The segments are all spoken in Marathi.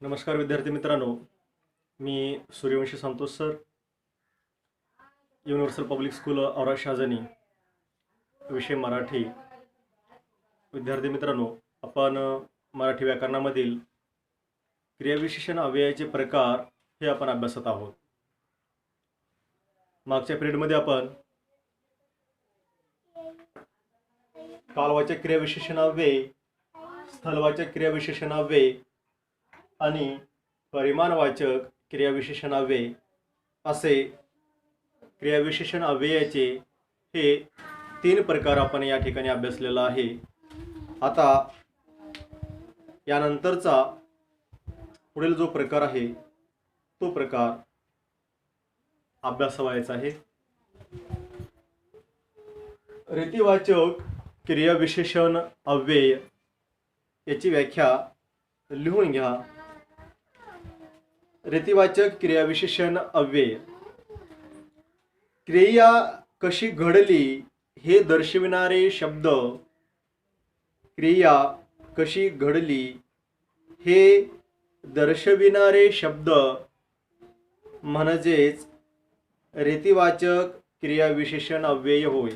नमस्कार विद्यार्थी मित्रांनो, मी Suryavanshi Santosh sir, universal public school Aura Shahajani, विषय मराठी. विद्यार्थी मित्रांनो, आपण मराठी व्याकरणामधील क्रियाविशेषण अव्ययाचे प्रकार हे आपण अभ्यासत आहोत. मागच्या पिरियडमध्ये आपण कालवाचक क्रियाविशेषण अव्यय, स्थलवाचक क्रियाविशेषण अव्यय आणि परिमाणवाचक क्रियाविशेषण अव्यय असे क्रियाविशेषण अव्ययाचे हे 3 प्रकार आपण या ठिकाणी अभ्यासलेला आहे. आता यानंतरचा पुढील जो प्रकार आहे तो प्रकार अभ्यासावायचा आहे. रीतिवाचक क्रियाविशेषण अव्यय याची व्याख्या लिहून घ्या. रीतिवाचक क्रियाविशेषण अव्यय, क्रिया कशी घडली हे दर्शविणारे शब्द. क्रिया कशी घडली हे दर्शविणारे शब्द म्हणजेच रीतिवाचक क्रियाविशेषण अव्यय होय.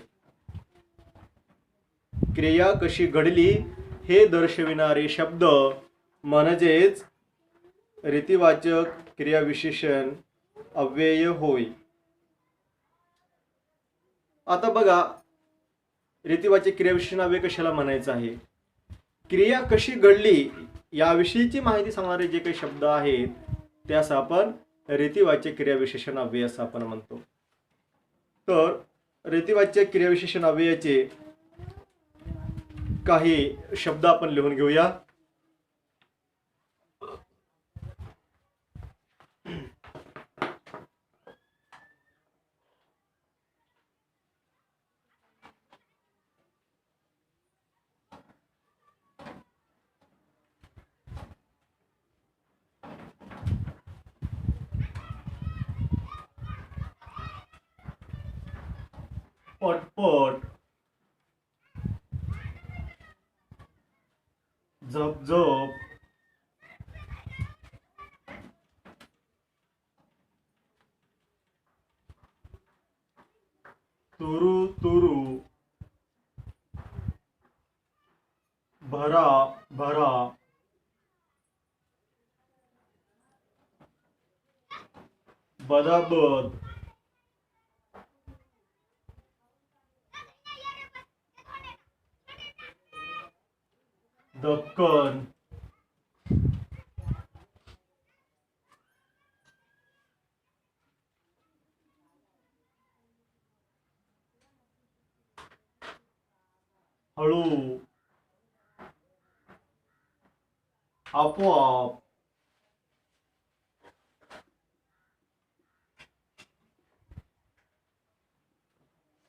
क्रिया कशी घडली हे दर्शविणारे शब्द म्हणजेच रीतिवाचक क्रियाविशेषण अव्यय होय. आता बघा, रीतिवाचक क्रियाविशेषण अव्यय कशाला म्हणायचं आहे. क्रिया कशी घडली याविषयीची माहिती सांगणारे जे काही शब्द आहेत त्यास आपण रीतिवाचक क्रियाविशेषण अव्यय असं आपण म्हणतो. तर रीतिवाचक क्रियाविशेषण अव्ययाचे काही शब्द आपण लिहून घेऊया. पटपट, झपझप, तुरु तुरु, भरा भरा, बदाबद, दक्कन, हळू, आपोआप,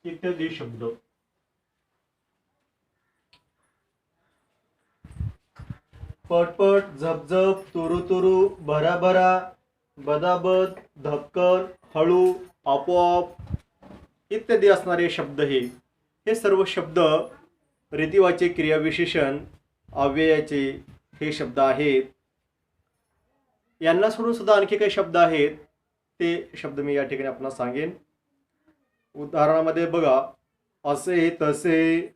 इत्यादी शब्द. पटपट, झपझप, तुरु तुरु, भरा भरा, बदाबद, धक्कन, हळू, आपोआप इत्यादी असणारे शब्द हे सर्व शब्द रीतिवाचक क्रियाविशेषण अव्ययाचे हे शब्द आहेत. यांना सोडून सुद्धा आणखी काही शब्द आहेत, ते शब्द मी या ठिकाणी आपल्याला सांगेन. उदाहरणामध्ये बघा, असे, तसे,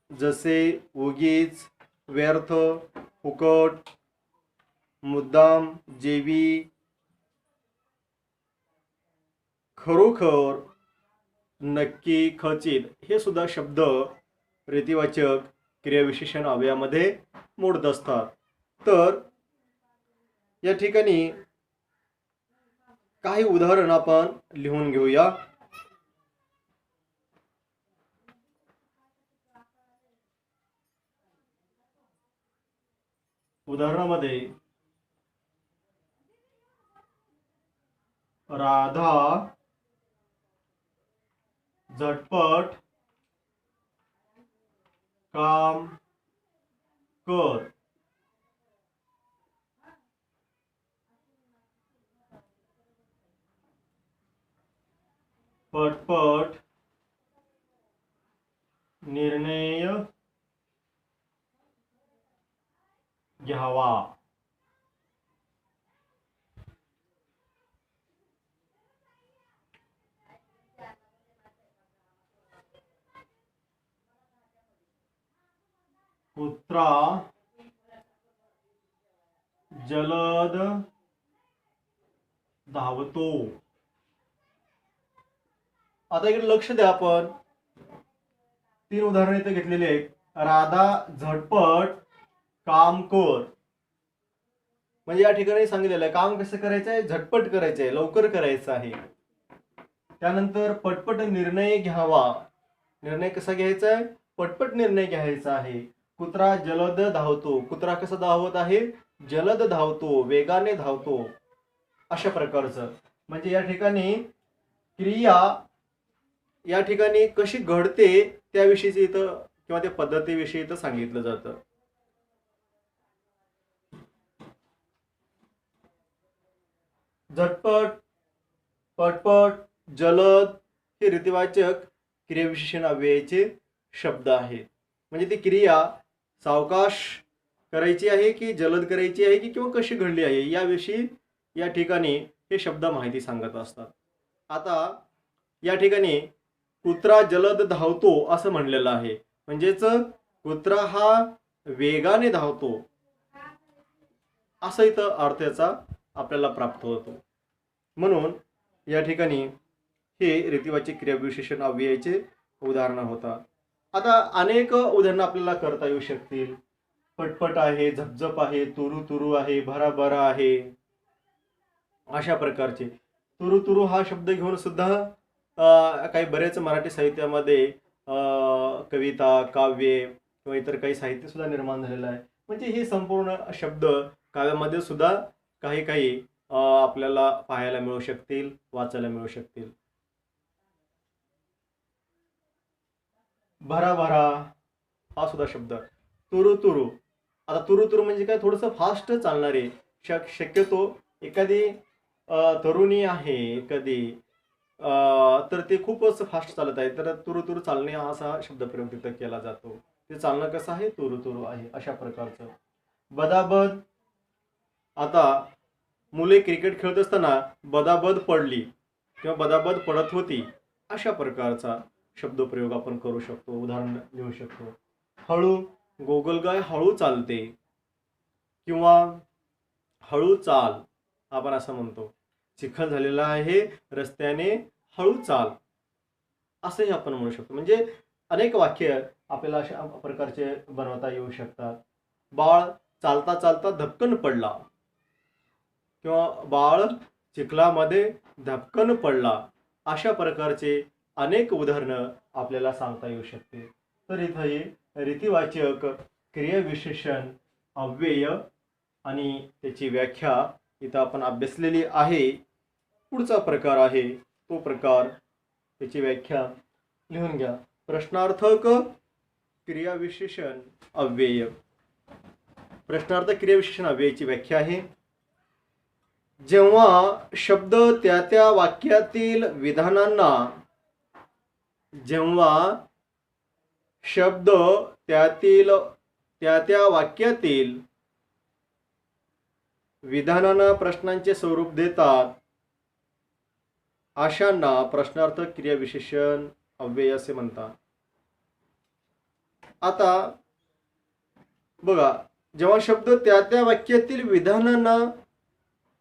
जसे, उगीच, व्यर्थ, फुकट, मुद्दाम, जेवी, खरोखर, नक्की, खचित हे सुद्धा शब्द रीतिवाचक क्रियाविशेषण अव्ययामध्ये मोडत असतात. तर या ठिकाणी काही उदाहरण आपण लिहून घेऊया. उदाहरणामध्ये राधा झटपट काम कर. पटपट निर्णय घ्यावा. कुत्रा जलद धावतो. आता इकडे लक्ष द्या. आपण 3 उदाहरणे इथे घेतलेली आहेत. राधा झटपट काम कर. म्हणजे या ठिकाणी सांगितलेलं आहे काम कसं करायचं आहे, झटपट करायचं आहे, लवकर करायचं आहे. त्यानंतर पटपट निर्णय घ्यावा. निर्णय कसा घ्यायचा आहे, पटपट निर्णय घ्यायचा आहे. कुत्रा जलद धावतो. कुत्रा कसा धावत आहे, जलद धावतो, वेगाने धावतो. अशा प्रकारचं. म्हणजे या ठिकाणी क्रिया या ठिकाणी कशी घडते त्याविषयीच इथं किंवा त्या पद्धतीविषयी इथं सांगितलं जातं. झटपट, पटपट, जलद हे रीतिवाचक क्रियाविशेषण अव्ययाचे शब्द आहेत. म्हणजे ती क्रिया सावकाश करायची आहे की जलद करायची आहे की किंवा कशी घडली आहे याविषयी या ठिकाणी हे शब्द माहिती सांगत असतात. आता या ठिकाणी कुत्रा जलद धावतो असं म्हणलेलं आहे. म्हणजेच कुत्रा हा वेगाने धावतो असं इथं अर्थाचा आपल्याला प्राप्त होतो. म्हणून या ठिकाणी हे रीतिवाचक क्रियाविशेषण अव्ययाचे उदाहरण होतात. आता अनेक उदाहरणं आपल्याला करता येऊ शकतील. पटपट आहे, झपझप आहे, तुरु तुरु आहे, भराभरा आहे. अशा प्रकारचे तुरु तुरु हा शब्द घेऊन सुद्धा काही बरेच मराठी साहित्यामध्ये कविता, काव्ये किंवा इतर काही साहित्य सुद्धा निर्माण झालेलं आहे. म्हणजे हे संपूर्ण शब्द काव्यामध्ये सुद्धा काही काही आपल्याला पाहायला मिळू शकतील, वाचायला मिळू शकतील. भराभरा हा सुद्धा शब्द. तुरु तुरु. आता तुरु तुरु म्हणजे काय, थोडंसं फास्ट चालणारे. शक्यतो एखादी तरुणी आहे एखादी तर ते खूपच फास्ट चालत आहे तर तुरु तुरु चालणे असा शब्द प्रयोग तिथं केला जातो. ते चालणं कसं आहे, तुरु तुरु आहे. अशा प्रकारचं. बदाबद. आता मुले क्रिकेट खेळत असताना बदाबद पडली किंवा बदाबद पडत होती अशा प्रकारचा शब्दप्रयोग आपण करू शकतो, उदाहरण लिहू शकतो. हळू. गोगलगाय हळू चालते किंवा हळू चाल आपण असं म्हणतो. चिखल झालेला आहे रस्त्याने हळू चाल असंही आपण म्हणू शकतो. म्हणजे अनेक वाक्य आपल्याला अशा प्रकारचे बनवता येऊ शकतात. बाळ चालता चालता धपकन पडला किंवा बाळ चिखलामध्ये धपकन पडला अशा प्रकारचे अनेक उदाहरणं आपल्याला सांगता येऊ शकते. तर इथं हे रीतिवाचक क्रियाविशेषण अव्यय आणि त्याची व्याख्या इथं आपण अभ्यासलेली आहे. पुढचा प्रकार आहे तो प्रकार, त्याची व्याख्या लिहून घ्या. प्रश्नार्थक क्रियाविशेषण अव्यय. प्रश्नार्थक क्रियाविशेषण अव्ययाची व्याख्या आहे. जेव्हा शब्द त्या त्या वाक्यातील विधानांना त्या त्या वाक्यातील विधानांना प्रश्नांचे स्वरूप देतात अशांना प्रश्नार्थक क्रियाविशेषण अव्यय असे म्हणतात. आता बघा, जेव्हा शब्द त्या त्या वाक्यातील विधानांना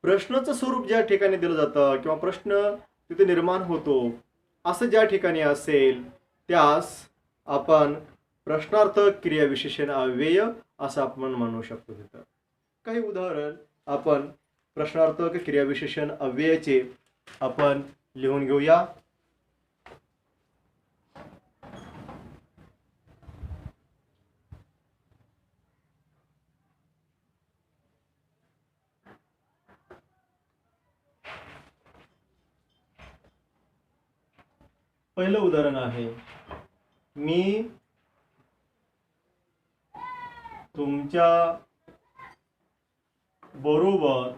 प्रश्नाचं स्वरूप ज्या ठिकाणी दिलं जातं किंवा प्रश्न तिथे निर्माण होतो असं ज्या ठिकाणी असेल त्यास आपण प्रश्नार्थक क्रियाविशेषण अव्यय असं आपण म्हणू शकतो. तिथं काही उदाहरण आपण प्रश्नार्थक क्रियाविशेषण अव्ययाचे आपण लिहून घेऊया. पहिलं उदाहरण आहे, मी तुमच्या बरोबर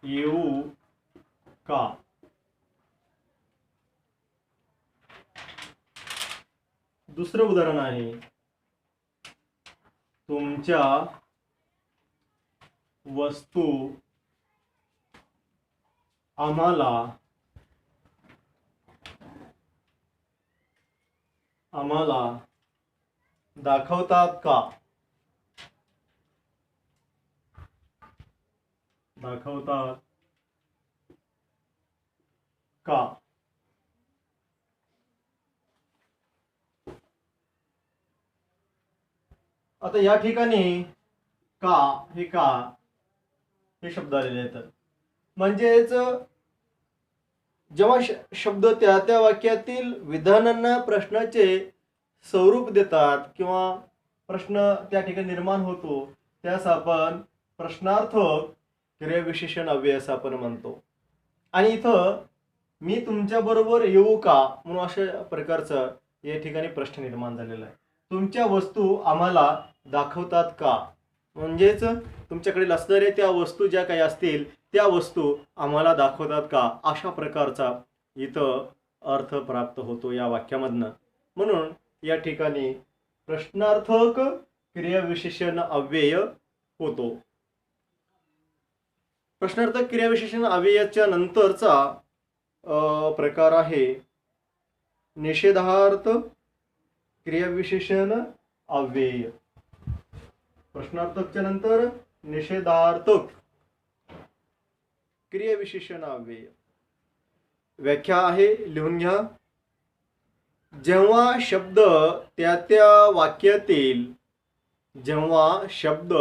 येऊ का. दुसरं उदाहरण आहे, तुमच्या वस्तू आम्हाला आम्हाला दाखवतात का, दाखवतात का. आता या ठिकाणी का हे शब्द आलेले आहेत. म्हणजेच जेव्हा शब्द त्या त्या वाक्यातील विधानांना प्रश्नाचे स्वरूप देतात किंवा प्रश्न त्या ठिकाणी निर्माण होतो, त्यास आपण प्रश्नार्थक क्रियाविशेषण अव्यय असं आपण म्हणतो. आणि इथं मी तुमच्या बरोबर येऊ का म्हणून अशा प्रकारचा या ठिकाणी प्रश्न निर्माण झालेला आहे. तुमच्या वस्तू आम्हाला दाखवतात का, म्हणजेच तुमच्याकडे असणाऱ्या त्या वस्तू ज्या काही असतील त्या वस्तू आम्हाला दाखवतात का, अशा प्रकारचा इथं अर्थ प्राप्त होतो या वाक्यामधनं. म्हणून या ठिकाणी प्रश्नार्थक क्रियाविशेषण अव्यय होतो. प्रश्नार्थक क्रियाविशेषण अव्ययाच्या नंतरचा प्रकार आहे निषेधार्थ क्रियाविशेषण अव्यय. प्रश्नार्थकच्या नंतर निषेधार्थक क्रियाविशेषण अव्यय. व्याख्या आहे, लिहून घ्या. जेव्हा शब्द त्या त्या वाक्यातील, जेव्हा शब्द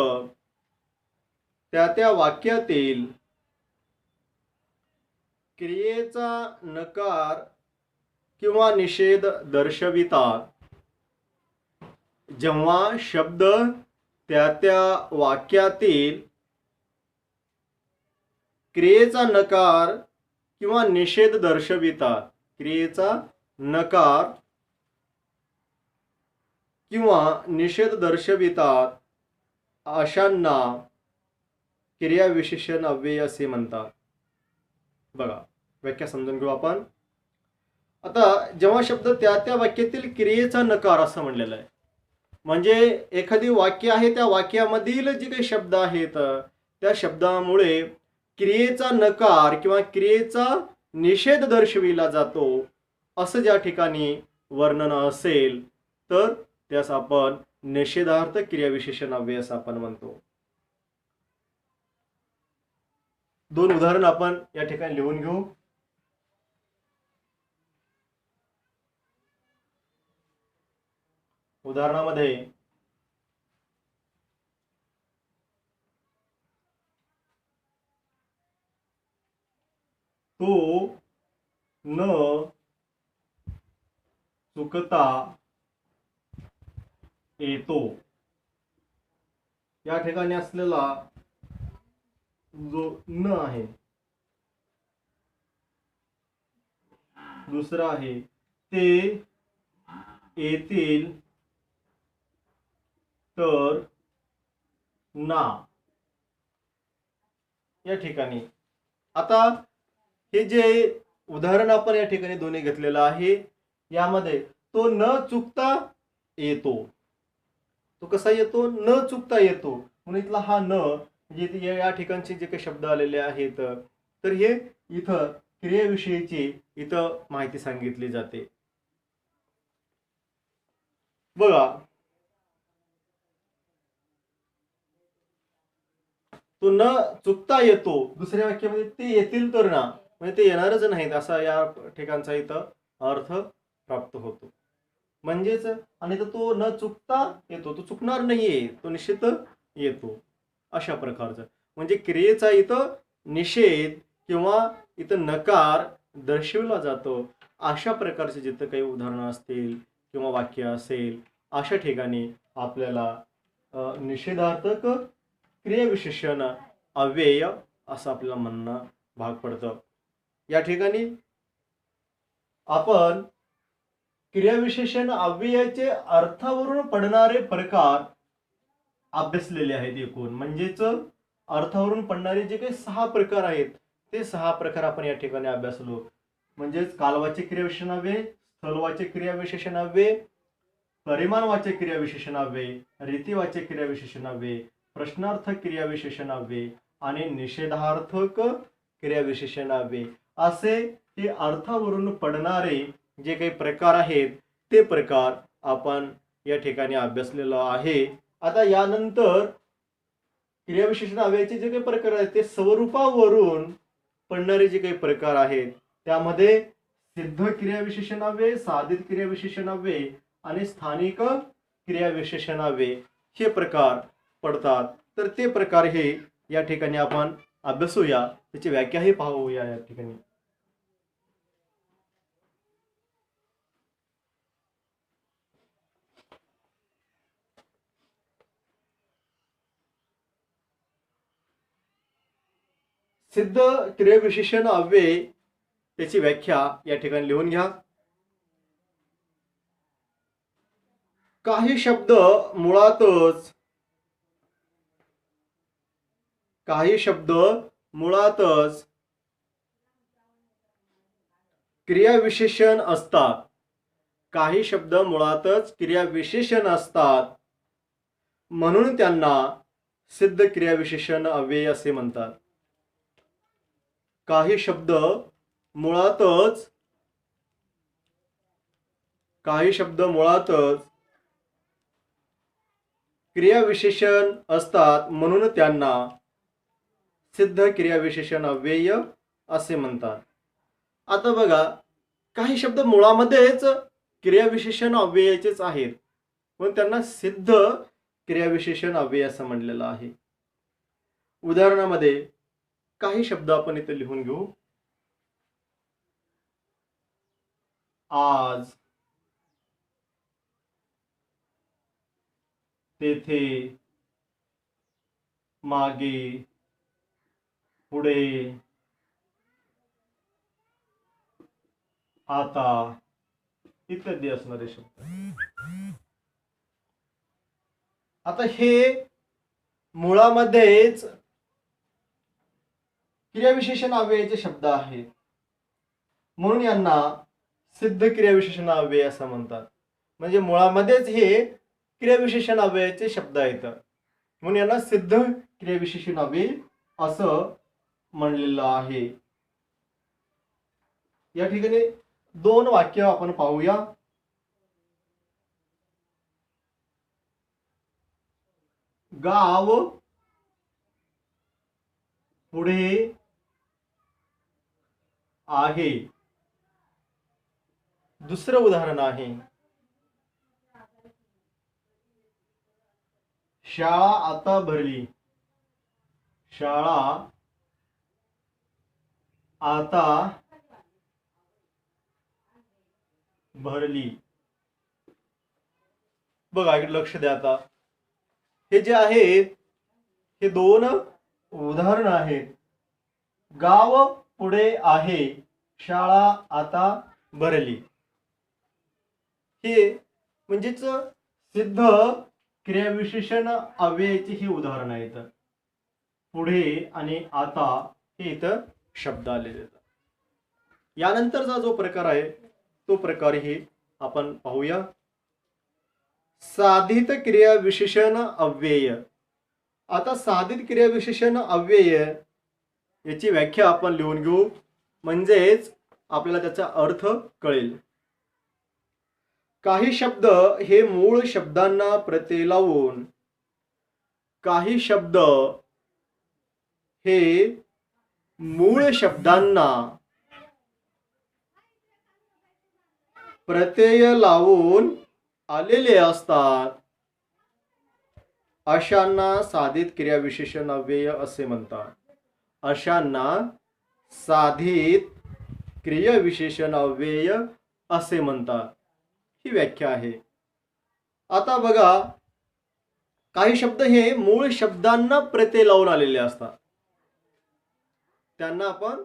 त्या त्या वाक्यातील क्रियेचा नकार किंवा निषेध दर्शवितात, जेव्हा शब्द त्या त्या वाक्यातील क्रियेचा नकार किंवा निषेध दर्शवितात, क्रियेचा नकार किंवा निषेध दर्शवितात, अशांना क्रियाविशेषण अव्यय असे म्हणतात. बघा, व्याख्या समजून घेऊ आपण. आता जेव्हा शब्द त्या त्या वाक्यातील क्रियेचा नकार असं म्हणलेलं आहे, म्हणजे एखादी वाक्य आहे, त्या वाक्यामधील जे काही शब्द आहेत त्या शब्दामुळे क्रियेचा नकार किंवा क्रियेचा निषेध दर्शविला जातो, असं ज्या ठिकाणी वर्णन असेल तर त्यास आपण निषेधार्थ क्रियाविशेषण अव्यय असं आपण म्हणतो. दोन उदाहरण आपण या ठिकाणी लिहून घेऊ. उदाहरणामध्ये तो न चुकता येतो, या ठिकाणी असलेला जो न आहे, दुसरा आहे ते येतील तर ना, या ठिकाणी. आता हे जे उदाहरण आपण या ठिकाणी दोन्ही घेतलेलं आहे, यामध्ये तो न चुकता येतो, तो कसा येतो, न चुकता येतो. म्हणून इथला हा न म्हणजे या ठिकाणचे जे काही शब्द आलेले आहेत, तर हे इथं क्रियेविषयीची इथं माहिती सांगितली जाते. बघा, तो न चुकता येतो, दुसऱ्या वाक्यामध्ये ते येतील तर ना, म्हणजे ते येणारच नाहीत असा या ठिकाणचा इथं अर्थ प्राप्त होतो. म्हणजेच आणि तो न चुकता येतो, तो चुकणार नाहीये, तो निश्चित येतो, अशा प्रकारचं. म्हणजे क्रियेचा इथं निषेध किंवा इथं नकार दर्शविला जातो, अशा प्रकारचे जिथं काही उदाहरणं असतील किंवा वाक्य असेल, अशा ठिकाणी आपल्याला निषेधार्थक क्रियाविशेषण अव्यय असं आपल्याला म्हणणं भाग पडतं. या ठिकाणी आपण क्रियाविशेषण अव्ययाचे अर्थावरून पडणारे प्रकार अभ्यासलेले आहेत एकूण. म्हणजेच अर्थावरून पडणारे जे काही 6 प्रकार आहेत, ते 6 प्रकार आपण या ठिकाणी अभ्यासलो. म्हणजेच कालवाच्य क्रियाविशेषण अव्यय, स्थलवाच्य क्रियाविशेषण अव्यय, परिमाणवाच्य क्रियाविशेषण अव्यय, रीतिवाच्य क्रियाविशेषण अव्यय, प्रश्नार्थक क्रियाविशेषण अव्यय आणि निषेधार्थक क्रियाविशेषण अव्यय, असे हे अर्थावरून पडणारे जे काही प्रकार आहेत ते प्रकार आपण या ठिकाणी अभ्यासलेला आहे. आता यानंतर क्रियाविशेषण अव्ययाचे जे काही प्रकार आहेत ते स्वरूपावरून पडणारे जे काही प्रकार आहेत त्यामध्ये सिद्ध क्रियाविशेषण अव्यय, साधित क्रियाविशेषण अव्यय आणि स्थानिक क्रियाविशेषण अव्यय हे प्रकार पडतात. तर ते प्रकार हे या ठिकाणी आपण अभ्यासूया, त्याची व्याख्याही पाहूया या ठिकाणी. सिद्ध क्रियाविशेषण अव्यय त्याची व्याख्या या ठिकाणी लिहून घ्या. काही शब्द मुळातच क्रियाविशेषण असतात. काही शब्द मुळातच क्रियाविशेषण असतात म्हणून त्यांना सिद्ध क्रियाविशेषण अव्यय असे म्हणतात. काही शब्द मुळातच क्रियाविशेषण असतात म्हणून त्यांना सिद्ध क्रियाविशेषण अव्यय असे म्हणतात. आता बघा, काही शब्द मुळामध्येच क्रियाविशेषण अव्ययाचेच आहेत पण त्यांना सिद्ध क्रियाविशेषण अव्यय असं म्हणलेलं आहे. उदाहरणामध्ये काही शब्द आपण इथे लिहून घेऊ. आज, तेथे, मागे, पुढे, आता इत्यादी असणारे शब्द. आता हे मुळामध्येच क्रियाविशेषण अव्ययाचे शब्द आहेत म्हणून यांना सिद्ध क्रियाविशेषण अव्यय असं म्हणतात. म्हणजे मुळामध्येच हे क्रियाविशेषण अव्ययाचे शब्द आहेत म्हणून यांना सिद्ध क्रियाविशेषण अव्यय असं म्हणलेलं आहे. या ठिकाणी 2 वाक्य आपण पाहूया. गाव पुढे आहे. दुसरं उदाहरण आहे, शाळा आता भरली. शाळा आता भरली. बघा, इकडे लक्ष द्या. आता हे जे आहेत हे 2 उदाहरण आहेत. गाव पुढे आहे, शाळा आता भरली. हे म्हणजेच सिद्ध क्रियाविशेषण अव्ययाची ही उदाहरण आहेत. पुढे आणि आता हे इथं शब्द आलेले आहेत. यानंतरचा जो प्रकार आहे तो प्रकार हे आपण पाहूया. साधित क्रियाविशेषण अव्यय. आता साधित क्रियाविशेषण अव्यय याची व्याख्या आपण लिहून घेऊ म्हणजेच आपल्याला त्याचा अर्थ कळेल. काही शब्द हे मूळ शब्दांना प्रत्यय लावून काही शब्द हे मूळ शब्दांना प्रत्यय लावून आलेले असतात अशांना साधित क्रियाविशेषण अव्यय असे म्हणतात. अशांना साधित क्रियाविशेषण अव्यय असे म्हणतात. ही व्याख्या आहे. आता बघा, काही शब्द हे मूळ शब्दांना प्रत्यय लावून आलेले असतात त्यांना आपण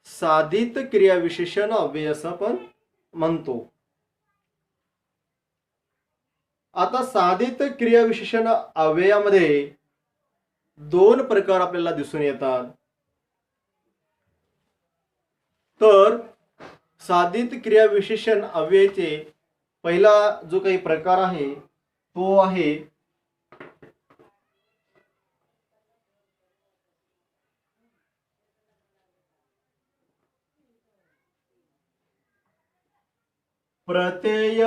साधित क्रियाविशेषण अव्यय असं आपण म्हणतो. आता साधित क्रियाविशेषण अव्ययामध्ये 2 प्रकार आपल्याला दिसून येतात. तर साधित क्रियाविशेषण अव्ययाचे पहिला जो काही प्रकार आहे तो आहे प्रत्यय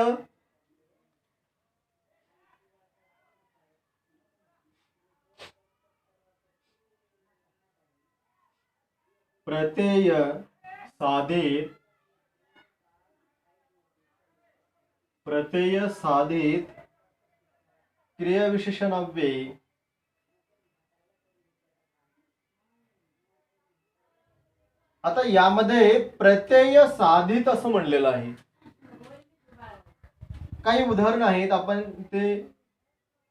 प्रत्यय साधित क्रियाविशेषणाव्ययी आता यामध्ये प्रत्यय साधित असं म्हणलेलं आहे. काही उदाहरण आहेत, आपण ते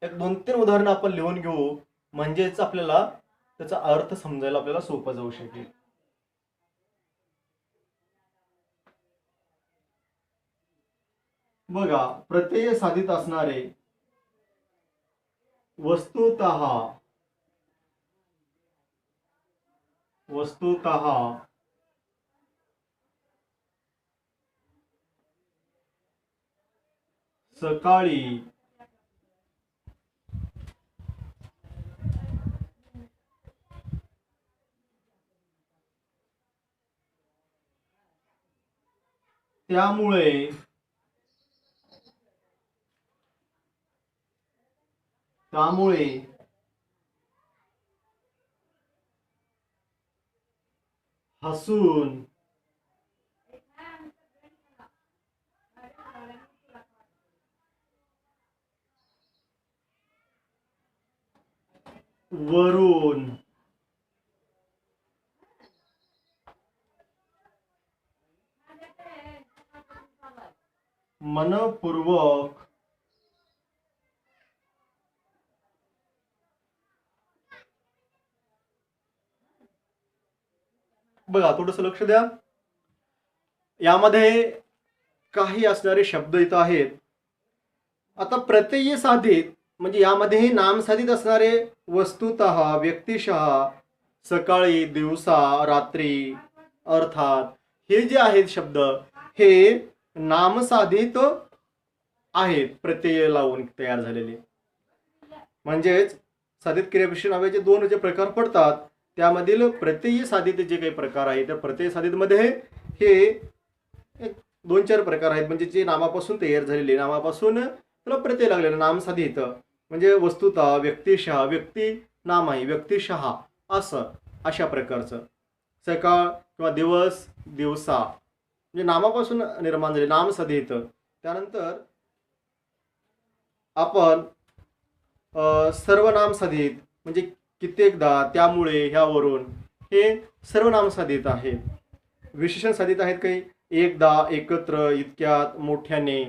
एक 2-3 उदाहरणं आपण लिहून घेऊ, म्हणजेच आपल्याला त्याचा अर्थ समजायला आपल्याला सोपं जाऊ शकेल. बघा, प्रत्यय साधित असणारे वस्तुतः सकाळी त्यामुळे हसून वरून मनपूर्वक बघा, थोडंसं लक्ष द्या. यामध्ये काही असणारे शब्द इथं आहेत. आता प्रत्यय साधित म्हणजे यामध्ये नाम साधित असणारे वस्तुतः, व्यक्तिशः, सकाळी, दिवसा, रात्री, अर्थात हे जे आहेत शब्द हे नामसाधित आहेत, प्रत्यय लावून तयार झालेले. म्हणजेच साधित क्रियाविशेषणाव्ययीचे 2 जे प्रकार पडतात त्यामधील प्रत्यय साधित जे काही प्रकार आहेत त्या प्रत्यय साधित मध्ये हे 2-4 प्रकार आहेत. म्हणजे जे नामापासून तयार झालेले, नामापासून त्याला प्रत्यय लागलेला नाम साधित म्हणजे वस्तुतः, व्यक्तिशः, व्यक्ती नाम आहे, व्यक्तिशः असं अशा प्रकारचं. सकाळ किंवा दिवस, दिवसा म्हणजे नामापासून निर्माण झाले नाम साधित. त्यानंतर आपण सर्वनाम साधित म्हणजे कित्येकदा, त्यामुळे, ह्यावरून हे सर्वनाम साधित आहेत. विशेषण साधित आहेत काही, एकदा, एकत्र, इतक्यात, मोठ्याने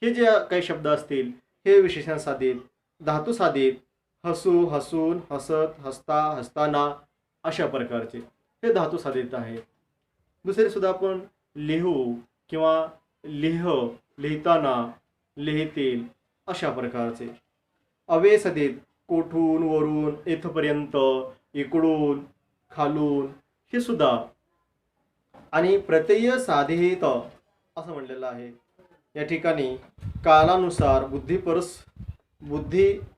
हे जे काही शब्द असतील हे विशेषण साधित. धातू साधित हसू, हसून, हसत, हसता, हसताना अशा प्रकारचे हे धातू साधित आहेत. दुसरे सुद्धा आपण लिहू किंवा लिह, लिहिताना, लिहितील अशा प्रकारचे. अव्यय साधित कोठून, वरून, इथपर्यंत, इकडून, खालून हे सुद्धा. आणि प्रत्यय साधित असं म्हणलेलं आहे. या ठिकाणी कालानुसार, बुद्धी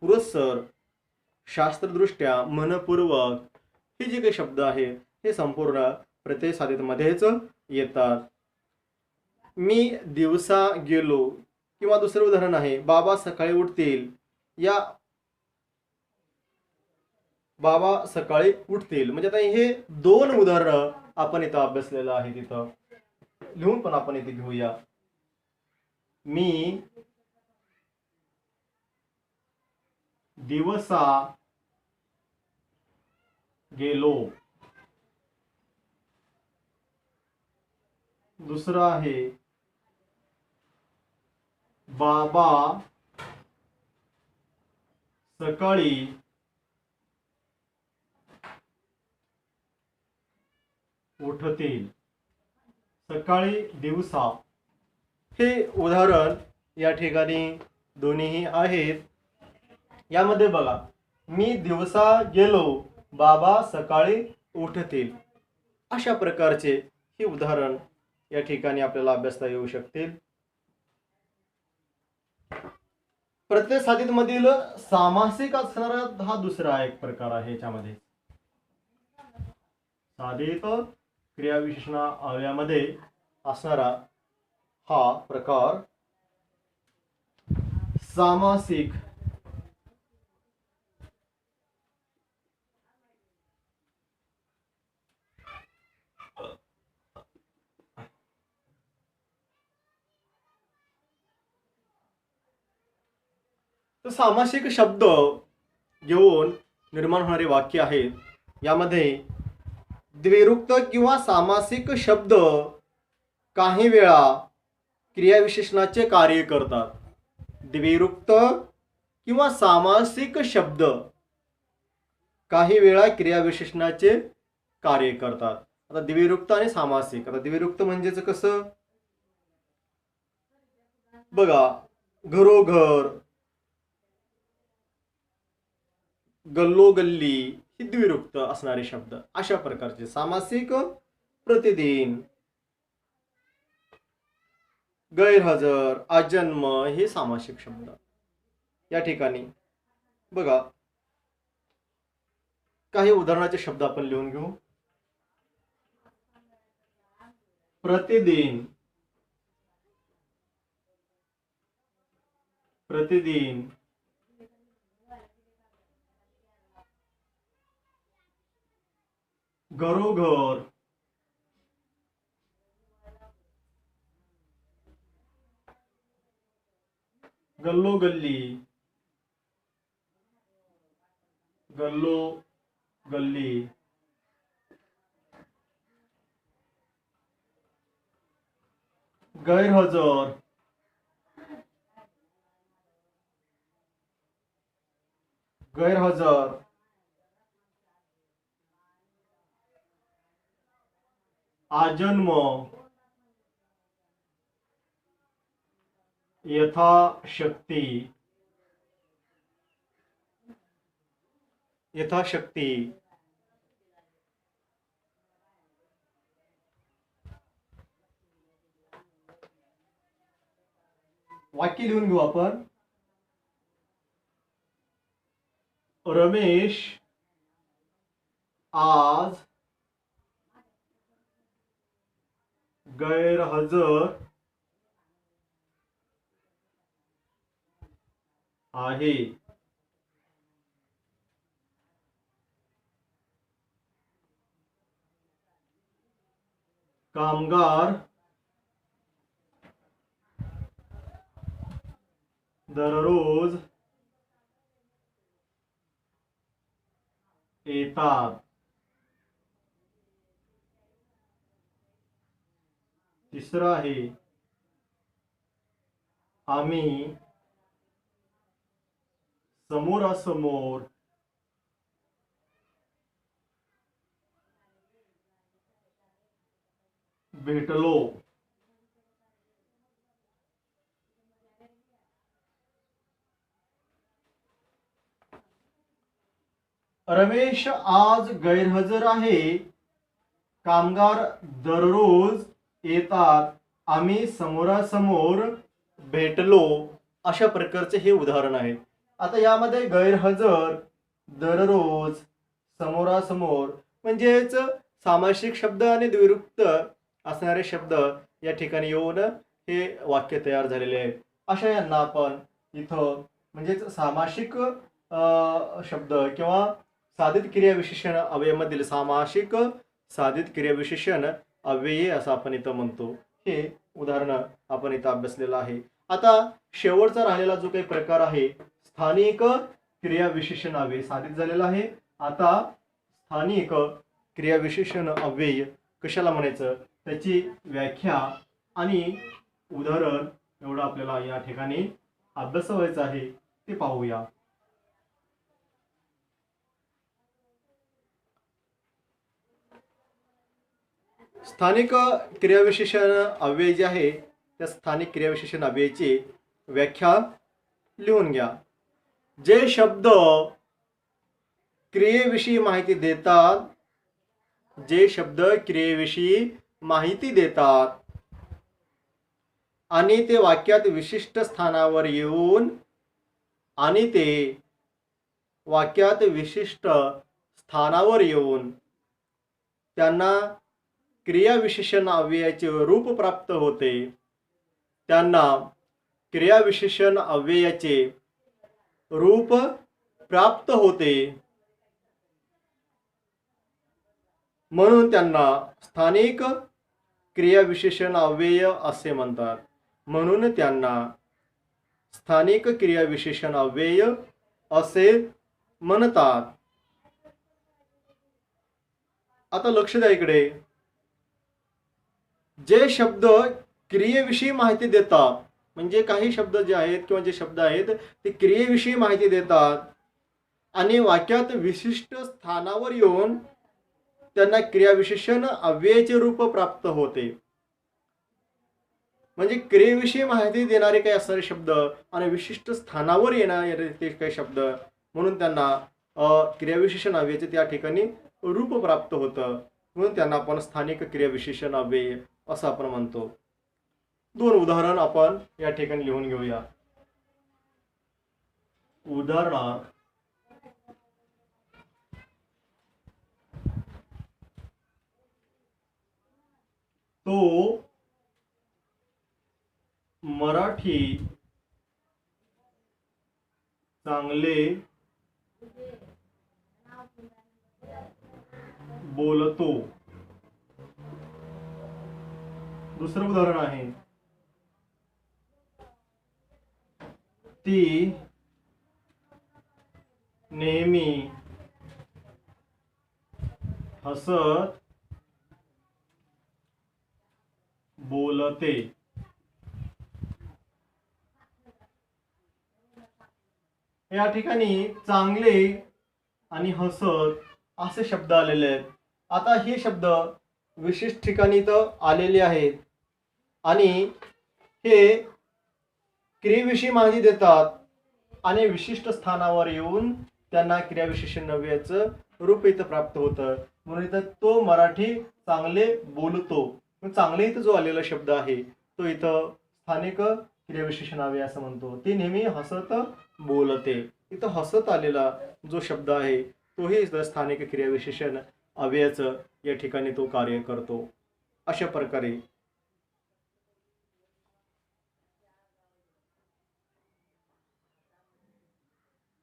पुरस्सर, शास्त्रदृष्ट्या, मनपूर्वक हे जे काही शब्द आहेत हे संपूर्ण प्रत्यय साधित मध्येच येतात. मी दिवसा गेलो किंवा दुसरं उदाहरण आहे बाबा सकाळी उठतील. या बाबा सकाळी उठतील म्हणजे आता हे 2 उदाहरणं आपण इथं अभ्यासलेलं आहे. तिथं लिहून पण आपण इथे घेऊया. मी दिवसा गेलो. दुसरं आहे बाबा सकाळी उठतील. सकाळी, दिवसा हे उदाहरण या ठिकाणी दोन्हीही आहेत. यामध्ये बघा, मी दिवसा गेलो, बाबा सकाळी उठतील अशा प्रकारचे हे उदाहरण या ठिकाणी आपल्याला अभ्यासता येऊ शकतील. प्रत्यय साधित मधील सामासिक असणारा हा दुसरा एक प्रकार आहे. याच्यामध्ये साधित क्रियाविशेषणा अव्ययामध्ये असणारा हा प्रकार सामासिक तर सामासिक शब्द घेऊन निर्माण होणारे वाक्य आहेत. यामध्ये द्विरुक्त किंवा सामासिक शब्द काही वेळा क्रियाविशेषणाचे कार्य करतात. द्विरुक्त किंवा सामासिक शब्द काही वेळा क्रियाविशेषणाचे कार्य करतात. आता द्विरुक्त आणि सामासिक. आता द्विरुक्त म्हणजेच कसं बघा, घरोघर, गल्लोगल्ली ही द्विरुक्त असणारे शब्द. अशा प्रकारचे. सामासिक प्रतिदिन, गैरहजर, आजन्म हे सामासिक शब्द. या ठिकाणी बघा काही उदाहरणाचे शब्द आपण लिहून घेऊ. प्रतिदिन, प्रतिदिन, घरोघर, गल्लोगल्ली, गल्लोगल्ली, गैरहजर, गैरहजर, आजन्म, यथाशक्ती, यथाशक्ती, वाक्य लिहून घेऊ आपण. रमेश आज गैरहजर आहे. कामगार दररोज येतात. तिसरा आहे आम्ही समोरासमोर भेटलो. रमेश आज गैरहजर आहे. कामगार दररोज येतात. आम्ही समोरासमोर भेटलो. अशा प्रकारचे हे उदाहरण आहे. आता यामध्ये गैरहजर, दररोज, समोरासमोर म्हणजेच सामासिक शब्द आणि द्विरुक्त असणारे शब्द या ठिकाणी येऊन हे वाक्य तयार झालेले आहे. अशा यांना आपण इथं म्हणजेच सामासिक शब्द किंवा साधित क्रियाविशेषण अव्ययामधील सामासिक साधित क्रियाविशेषण अव्ययी असं आपण इथं म्हणतो. हे उदाहरण आपण इथं अभ्यासलेलं आहे. आता शेवटचा राहिलेला जो काही प्रकार आहे स्थानिक क्रियाविशेषण अव्यय साधित झालेला आहे. आता स्थानिक क्रियाविशेषण अव्यय कशाला म्हणायचं त्याची व्याख्या आणि उदाहरण एवढं आपल्याला या ठिकाणी अभ्यासायचं आहे ते पाहूया. स्थानिक क्रियाविशेषण अव्यय जे आहे त्या स्थानिक क्रियाविशेषण अव्ययाची व्याख्या लिहून घ्या. जे शब्द क्रियेविषयी माहिती देतात, जे शब्द क्रियेविषयी माहिती देतात आणि ते वाक्यात विशिष्ट स्थानावर येऊन आणि ते वाक्यात विशिष्ट स्थानावर येऊन त्यांना क्रियाविशेषण अव्ययाचे रूप प्राप्त होते, त्यांना क्रियाविशेषण अव्ययाचे रूप प्राप्त होते, म्हणून त्यांना स्थानिक क्रियाविशेषण अव्यय असे म्हणतात. म्हणून त्यांना स्थानिक क्रियाविशेषण अव्यय असे म्हणतात. आता लक्ष द्या इकडे. जे शब्द क्रियेविषयी माहिती देतात, म्हणजे काही शब्द जे आहेत किंवा जे शब्द आहेत ते क्रियेविषयी माहिती देतात आणि वाक्यात विशिष्ट स्थानावर येऊन त्यांना क्रियाविशेषण अव्ययाचे रूप प्राप्त होते. म्हणजे क्रियेविषयी माहिती देणारे काही असणारे शब्द आणि विशिष्ट स्थानावर येणारे ते काही शब्द, म्हणून त्यांना क्रियाविशेषण अव्ययाचे त्या ठिकाणी रूप प्राप्त होतं, म्हणून त्यांना आपण स्थानिक क्रियाविशेषण अव्यय असं आपण म्हणतो. 2 उदाहरण आपण या ठिकाणी लिहून घेऊया. उदाहरणार्थ, तो मराठी चांगले बोलतो. दुसरं उदाहरण आहे, ती नेहमी हसत बोलते. या ठिकाणी चांगले आणि हसत असे शब्द आलेले आहेत. आता हे शब्द विशिष्ट ठिकाणी तर आलेले आहेत आणि हे क्रियेविषयी माहिती देतात आणि विशिष्ट स्थानावर येऊन त्यांना क्रियाविशेषण अव्ययाचं रूप इथं प्राप्त होतं, म्हणून इथं तो मराठी चांगले बोलतो. चांगले इथं जो आलेला शब्द आहे तो इथं स्थानिक क्रियाविशेषण अव्यय असं म्हणतो. ती नेहमी हसत बोलते. इथं हसत आलेला जो शब्द आहे तोही इथं स्थानिक क्रियाविशेषण अव्ययाचं या ठिकाणी तो कार्य करतो. अशा प्रकारे